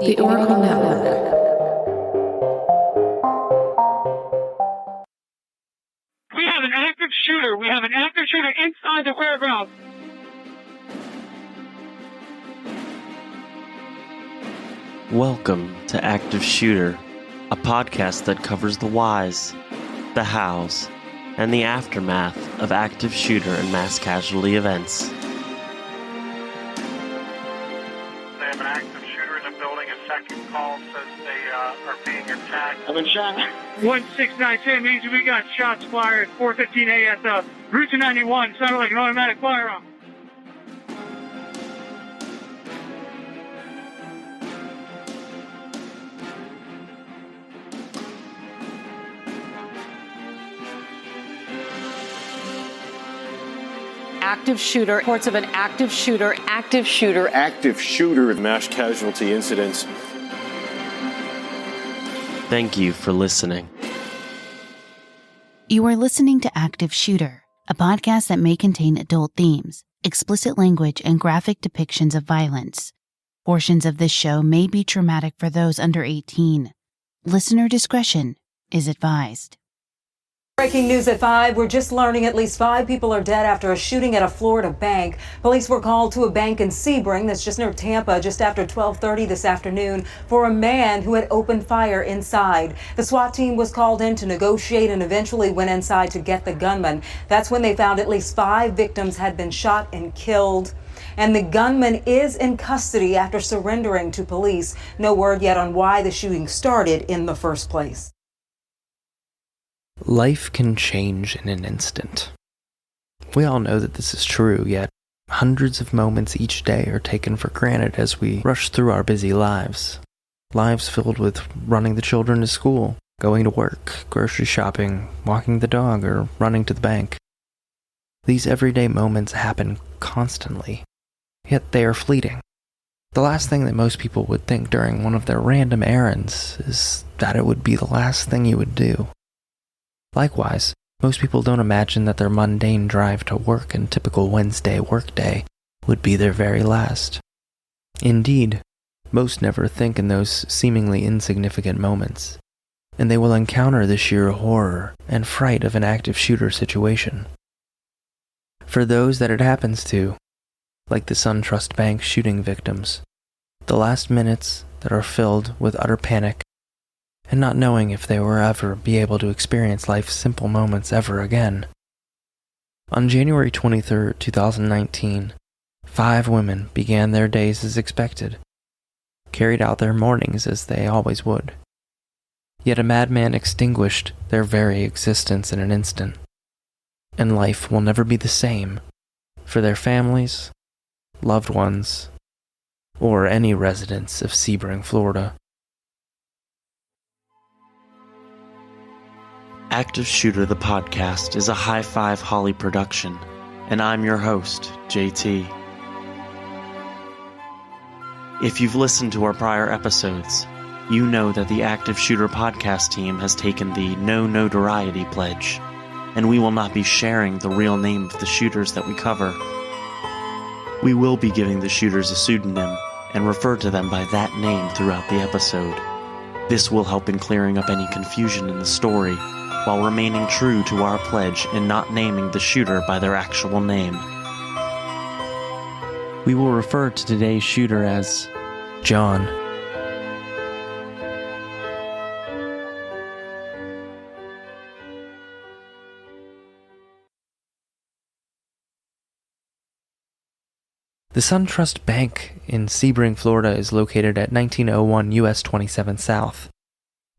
The Oracl3 Network. We have an active shooter. We have an active shooter inside the warehouse. Welcome to Active Shooter, a podcast that covers the whys, the hows, and the aftermath of active shooter and mass casualty events. They have an active shooter in the building. A second call says they are being attacked. I've been shot. 16910 means we got shots fired. 4:15 ASL. Route 291 sounded like an automatic firearm. Active shooter, reports of an active shooter, mass casualty incidents. Thank you for listening. You are listening to Active Shooter, a podcast that may contain adult themes, explicit language, and graphic depictions of violence. Portions of this show may be traumatic for those under 18. Listener discretion is advised. Breaking news at 5. We're just learning at least 5 people are dead after a shooting at a Florida bank. Police were called to a bank in Sebring, that's just near Tampa, just after 12:30 this afternoon for a man who had opened fire inside. The SWAT team was called in to negotiate and eventually went inside to get the gunman. That's when they found at least 5 victims had been shot and killed. And the gunman is in custody after surrendering to police. No word yet on why the shooting started in the first place. Life can change in an instant. We all know that this is true, yet hundreds of moments each day are taken for granted as we rush through our busy lives. Lives filled with running the children to school, going to work, grocery shopping, walking the dog, or running to the bank. These everyday moments happen constantly, yet they are fleeting. The last thing that most people would think during one of their random errands is that it would be the last thing you would do. Likewise, most people don't imagine that their mundane drive to work and typical Wednesday workday would be their very last. Indeed, most never think in those seemingly insignificant moments, and they will encounter the sheer horror and fright of an active shooter situation. For those that it happens to, like the SunTrust Bank shooting victims, the last minutes that are filled with utter panic and not knowing if they will ever be able to experience life's simple moments ever again. On January 23rd, 2019, 5 women began their days as expected, carried out their mornings as they always would. Yet a madman extinguished their very existence in an instant, and life will never be the same for their families, loved ones, or any residents of Sebring, Florida. Active Shooter the podcast is a High Five Holly production, and I'm your host, JT. If you've listened to our prior episodes, you know that the Active Shooter podcast team has taken the no notoriety pledge, and we will not be sharing the real name of the shooters that we cover. We will be giving the shooters a pseudonym and refer to them by that name throughout the episode. This will help in clearing up any confusion in the story, while remaining true to our pledge in not naming the shooter by their actual name. We will refer to today's shooter as John. The SunTrust Bank in Sebring, Florida is located at 1901 US 27 South,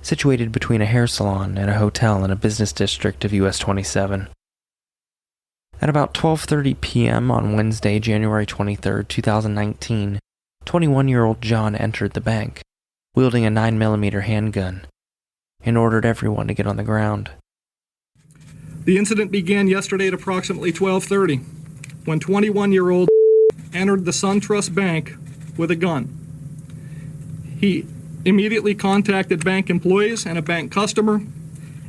situated between a hair salon and a hotel in a business district of US 27. At about 12:30 p.m. on Wednesday, January 23, 2019, 21-year-old John entered the bank, wielding a 9mm handgun, and ordered everyone to get on the ground. The incident began yesterday at approximately 12:30, when 21-year-old entered the SunTrust Bank with a gun. He immediately contacted bank employees and a bank customer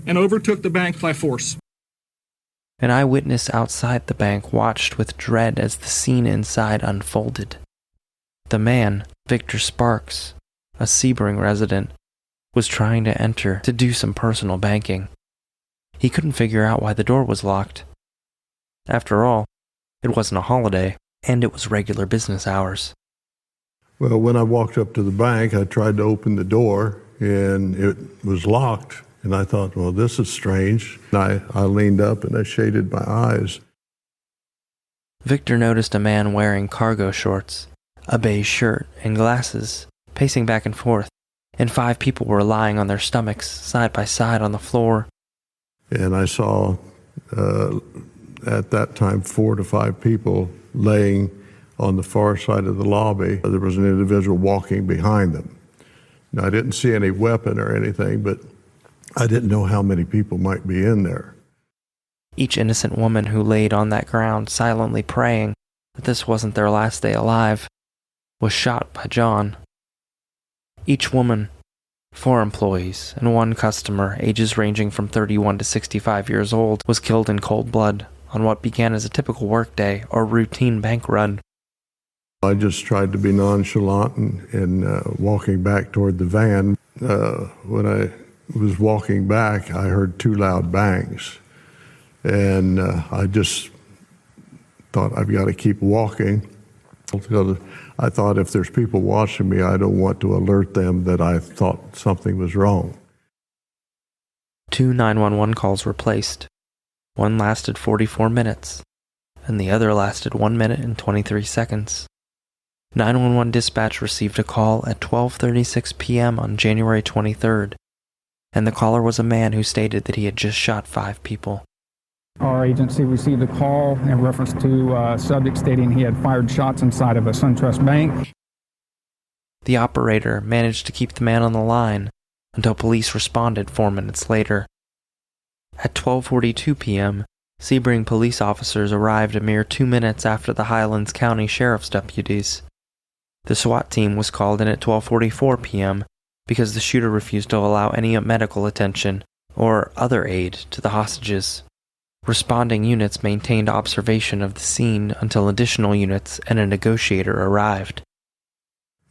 and overtook the bank by force. An eyewitness outside the bank watched with dread as the scene inside unfolded. The man, Victor Sparks, a Sebring resident, was trying to enter to do some personal banking. He couldn't figure out why the door was locked. After all, it wasn't a holiday, and it was regular business hours. Well, when I walked up to the bank, I tried to open the door, and it was locked. And I thought, well, this is strange. I leaned up and I shaded my eyes. Victor noticed a man wearing cargo shorts, a beige shirt, and glasses, pacing back and forth, and 5 people were lying on their stomachs, side by side on the floor. And I saw, at that time, 4 to 5 people laying on the far side of the lobby. There was an individual walking behind them. Now, I didn't see any weapon or anything, but I didn't know how many people might be in there. Each innocent woman who laid on that ground silently praying that this wasn't their last day alive was shot by John. Each woman, 4 employees, and 1 customer, ages ranging from 31 to 65 years old, was killed in cold blood on what began as a typical workday or routine bank run. I just tried to be nonchalant and walking back toward the van. When I was walking back, I heard 2 loud bangs. And I just thought, I've got to keep walking. Because I thought if there's people watching me, I don't want to alert them that I thought something was wrong. 2 911 calls were placed. One lasted 44 minutes, and the other lasted 1 minute and 23 seconds. 911 dispatch received a call at 12:36 p.m. on January 23rd, and the caller was a man who stated that he had just shot 5 people. Our agency received a call in reference to a subject stating he had fired shots inside of a SunTrust bank. The operator managed to keep the man on the line until police responded 4 minutes later. At 12:42 p.m., Sebring police officers arrived a mere 2 minutes after the Highlands County Sheriff's deputies. The SWAT team was called in at 12:44 p.m. because the shooter refused to allow any medical attention or other aid to the hostages. Responding units maintained observation of the scene until additional units and a negotiator arrived.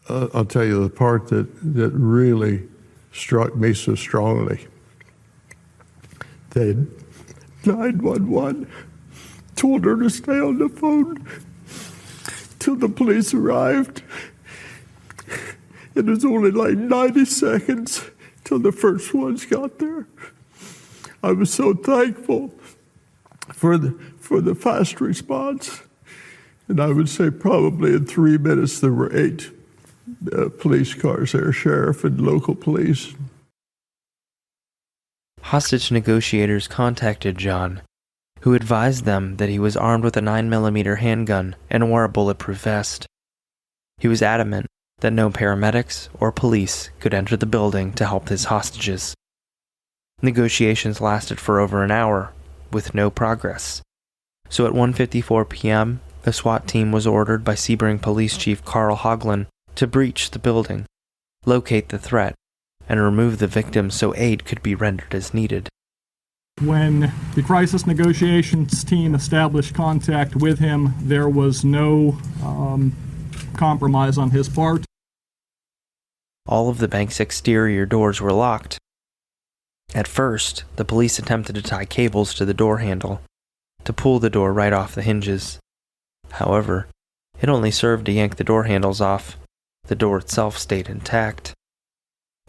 I'll tell you the part that really struck me so strongly. They 911 told her to stay on the phone till the police arrived. It was only like 90 seconds till the first ones got there. I was so thankful for the fast response. And I would say probably in 3 minutes there were 8 police cars there, sheriff and local police. Hostage negotiators contacted John, who advised them that he was armed with a 9mm handgun and wore a bulletproof vest. He was adamant that no paramedics or police could enter the building to help his hostages. Negotiations lasted for over an hour, with no progress. So at 1:54 p.m., the SWAT team was ordered by Sebring Police Chief Carl Hoagland to breach the building, locate the threat, and remove the victim so aid could be rendered as needed. When the crisis negotiations team established contact with him, there was no compromise on his part. All of the bank's exterior doors were locked. At first, the police attempted to tie cables to the door handle, to pull the door right off the hinges. However, it only served to yank the door handles off. The door itself stayed intact.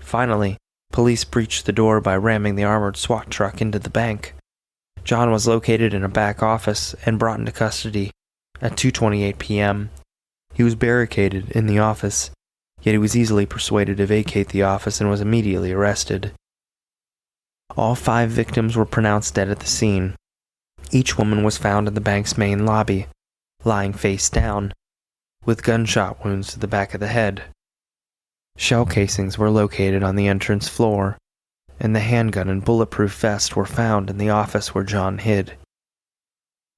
Finally, police breached the door by ramming the armored SWAT truck into the bank. John was located in a back office and brought into custody at 2:28 p.m. He was barricaded in the office, yet he was easily persuaded to vacate the office and was immediately arrested. All 5 victims were pronounced dead at the scene. Each woman was found in the bank's main lobby, lying face down, with gunshot wounds to the back of the head. Shell casings were located on the entrance floor, and the handgun and bulletproof vest were found in the office where John hid.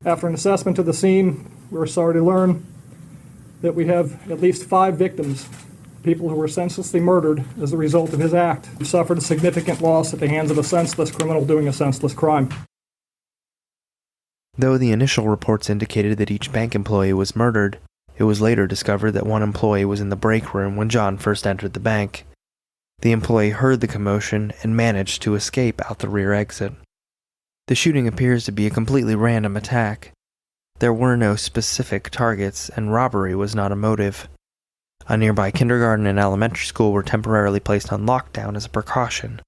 After an assessment of the scene, we're sorry to learn that we have at least 5 victims, people who were senselessly murdered as a result of his act, who suffered a significant loss at the hands of a senseless criminal doing a senseless crime. Though the initial reports indicated that each bank employee was murdered, it was later discovered that one employee was in the break room when John first entered the bank. The employee heard the commotion and managed to escape out the rear exit. The shooting appears to be a completely random attack. There were no specific targets, and robbery was not a motive. A nearby kindergarten and elementary school were temporarily placed on lockdown as a precaution.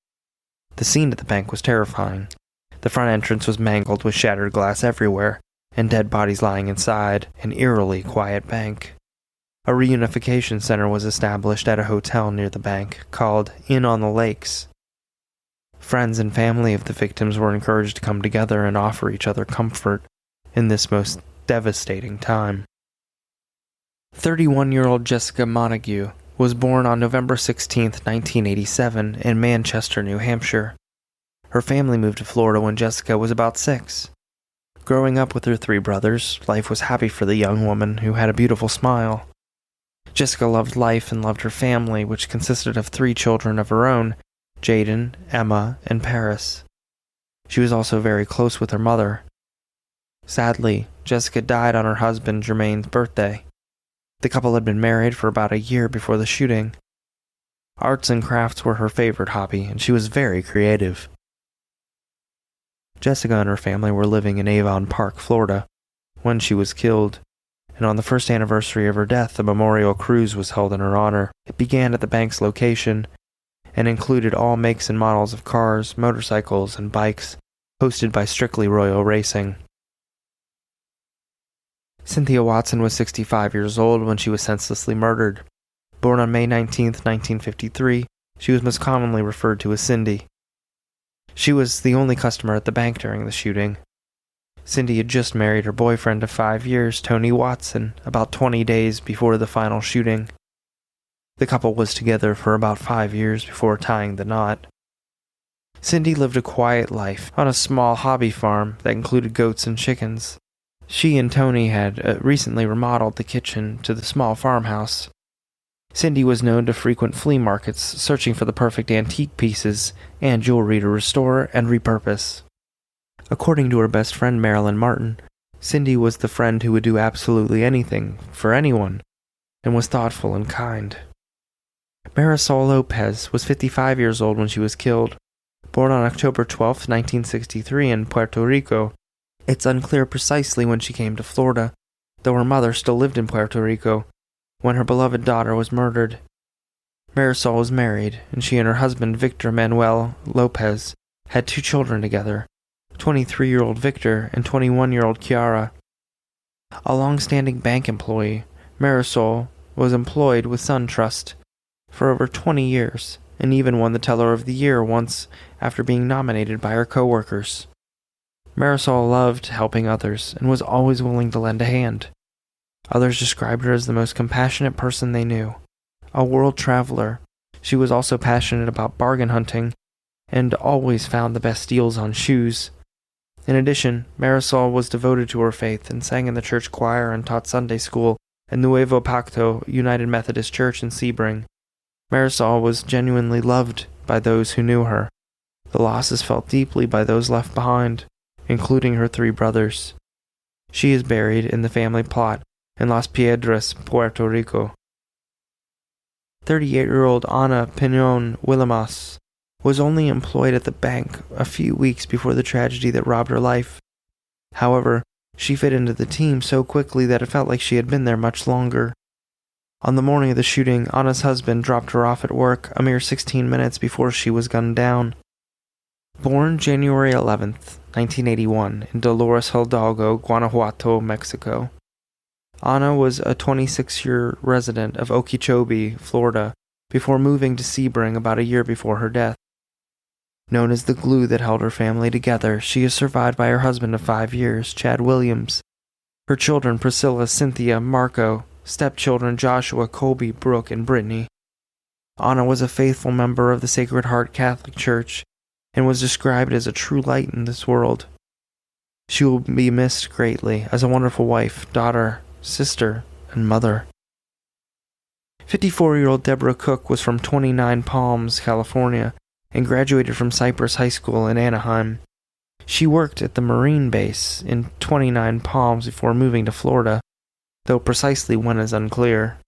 The scene at the bank was terrifying. The front entrance was mangled with shattered glass everywhere, and dead bodies lying inside an eerily quiet bank. A reunification center was established at a hotel near the bank, called Inn on the Lakes. Friends and family of the victims were encouraged to come together and offer each other comfort in this most devastating time. 31-year-old Jessica Montague was born on November 16, 1987, in Manchester, New Hampshire. Her family moved to Florida when Jessica was about 6. Growing up with her 3 brothers, life was happy for the young woman who had a beautiful smile. Jessica loved life and loved her family, which consisted of 3 children of her own, Jaden, Emma, and Paris. She was also very close with her mother. Sadly, Jessica died on her husband Jermaine's birthday. The couple had been married for about a year before the shooting. Arts and crafts were her favorite hobby, and she was very creative. Jessica and her family were living in Avon Park, Florida, when she was killed, and on the first anniversary of her death, a memorial cruise was held in her honor. It began at the bank's location and included all makes and models of cars, motorcycles, and bikes, hosted by Strictly Royal Racing. Cynthia Watson was 65 years old when she was senselessly murdered. Born on May 19, 1953, she was most commonly referred to as Cindy. She was the only customer at the bank during the shooting. Cindy had just married her boyfriend of 5 years, Tony Watson, about 20 days before the final shooting. The couple was together for about 5 years before tying the knot. Cindy lived a quiet life on a small hobby farm that included goats and chickens. She and Tony had recently remodeled the kitchen to the small farmhouse. Cindy was known to frequent flea markets, searching for the perfect antique pieces and jewelry to restore and repurpose. According to her best friend Marilyn Martin, Cindy was the friend who would do absolutely anything for anyone and was thoughtful and kind. Marisol Lopez was 55 years old when she was killed. Born on October 12, 1963 in Puerto Rico, it's unclear precisely when she came to Florida, though her mother still lived in Puerto Rico when her beloved daughter was murdered. Marisol was married, and she and her husband Victor Manuel Lopez had 2 children together, 23-year-old Victor and 21-year-old Chiara. A long-standing bank employee, Marisol was employed with SunTrust for over 20 years, and even won the Teller of the Year once after being nominated by her co-workers. Marisol loved helping others and was always willing to lend a hand. Others described her as the most compassionate person they knew. A world traveler, she was also passionate about bargain hunting and always found the best deals on shoes. In addition, Marisol was devoted to her faith and sang in the church choir and taught Sunday school at Nuevo Pacto United Methodist Church in Sebring. Marisol was genuinely loved by those who knew her. The loss is felt deeply by those left behind, including her 3 brothers. She is buried in the family plot in Las Piedras, Puerto Rico. 38-year-old Ana Piñón Willemas was only employed at the bank a few weeks before the tragedy that robbed her life. However, she fit into the team so quickly that it felt like she had been there much longer. On the morning of the shooting, Ana's husband dropped her off at work a mere 16 minutes before she was gunned down. Born January 11, 1981, in Dolores Hidalgo, Guanajuato, Mexico, Ana was a 26-year resident of Okeechobee, Florida, before moving to Sebring about a year before her death. Known as the glue that held her family together, she is survived by her husband of 5 years, Chad Williams, her children Priscilla, Cynthia, Marco, stepchildren Joshua, Colby, Brooke, and Brittany. Ana was a faithful member of the Sacred Heart Catholic Church and was described as a true light in this world. She will be missed greatly as a wonderful wife, daughter, sister, and mother. 54-year-old Deborah Cook was from 29 Palms, California, and graduated from Cypress High School in Anaheim. She worked at the Marine base in 29 Palms before moving to Florida, though precisely when is unclear.